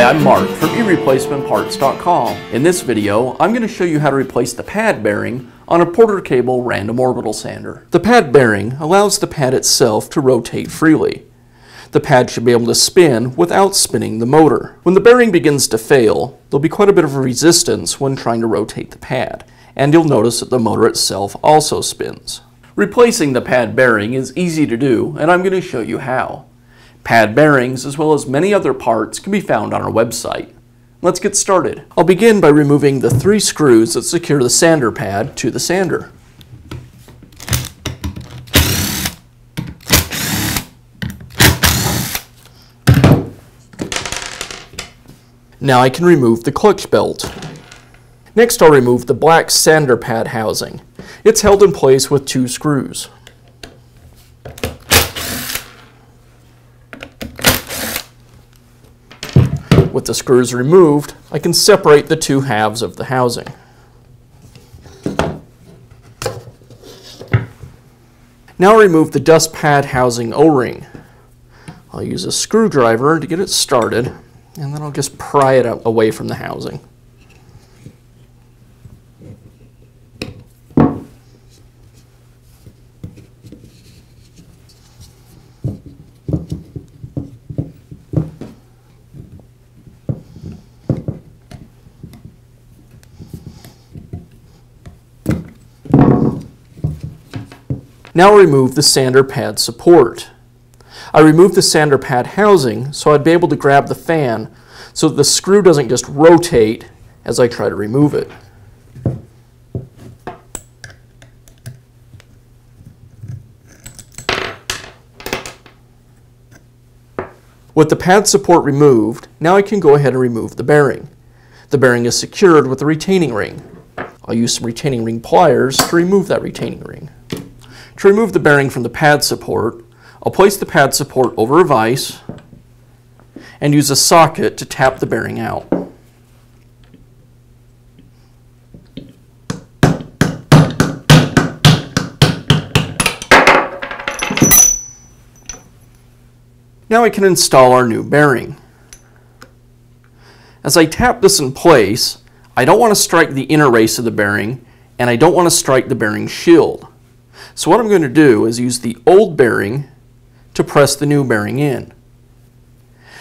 I'm Mark from eReplacementParts.com. In this video, I'm going to show you how to replace the pad bearing on a Porter Cable random orbital sander. The pad bearing allows the pad itself to rotate freely. The pad should be able to spin without spinning the motor. When the bearing begins to fail, there'll be quite a bit of resistance when trying to rotate the pad, and you'll notice that the motor itself also spins. Replacing the pad bearing is easy to do, and I'm going to show you how. Pad bearings, as well as many other parts, can be found on our website. Let's get started. I'll begin by removing the 3 screws that secure the sander pad to the sander. Now I can remove the clutch belt. Next I'll remove the black sander pad housing. It's held in place with 2 screws. With the screws removed, I can separate the 2 halves of the housing. Now I'll remove the dust pad housing O-ring. I'll use a screwdriver to get it started, and then I'll just pry it away from the housing. Now I'll remove the sander pad support. I removed the sander pad housing so I'd be able to grab the fan so that the screw doesn't just rotate as I try to remove it. With the pad support removed, now I can go ahead and remove the bearing. The bearing is secured with a retaining ring. I'll use some retaining ring pliers to remove that retaining ring. To remove the bearing from the pad support, I'll place the pad support over a vise and use a socket to tap the bearing out. Now I can install our new bearing. As I tap this in place, I don't want to strike the inner race of the bearing, and I don't want to strike the bearing shield. So what I'm going to do is use the old bearing to press the new bearing in.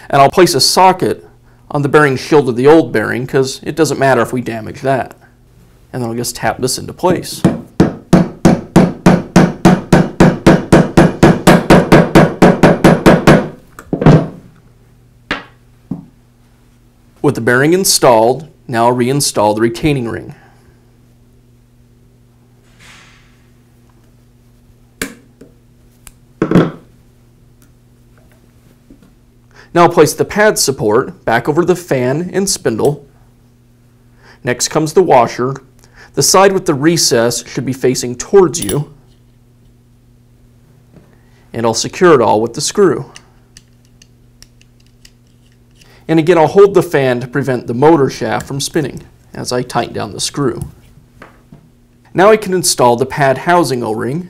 And I'll place a socket on the bearing shield of the old bearing because it doesn't matter if we damage that. And then I'll just tap this into place. With the bearing installed, now I'll reinstall the retaining ring. Now I'll place the pad support back over the fan and spindle. Next comes the washer. The side with the recess should be facing towards you. And I'll secure it all with the screw. And again, I'll hold the fan to prevent the motor shaft from spinning as I tighten down the screw. Now I can install the pad housing O-ring.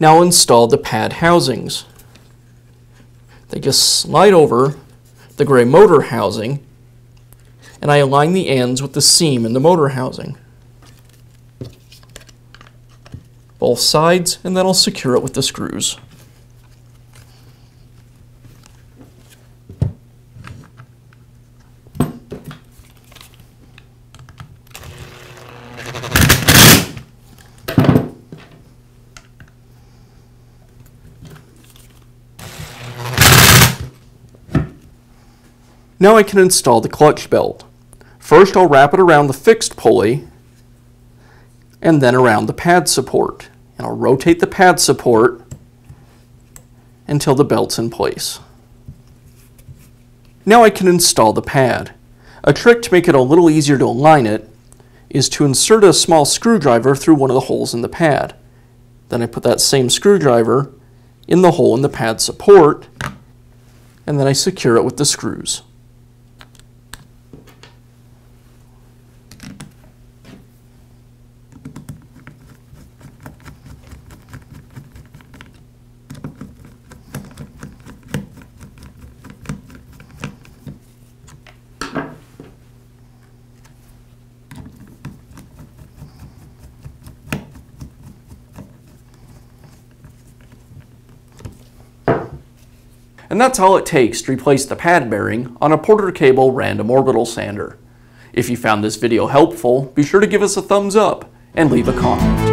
Now install the pad housings. They just slide over the gray motor housing, and I align the ends with the seam in the motor housing. Both sides, and then I'll secure it with the screws. Now I can install the clutch belt. First I'll wrap it around the fixed pulley and then around the pad support. And I'll rotate the pad support until the belt's in place. Now I can install the pad. A trick to make it a little easier to align it is to insert a small screwdriver through one of the holes in the pad. Then I put that same screwdriver in the hole in the pad support, and then I secure it with the screws. And that's all it takes to replace the pad bearing on a Porter Cable random orbital sander. If you found this video helpful, be sure to give us a thumbs up and leave a comment.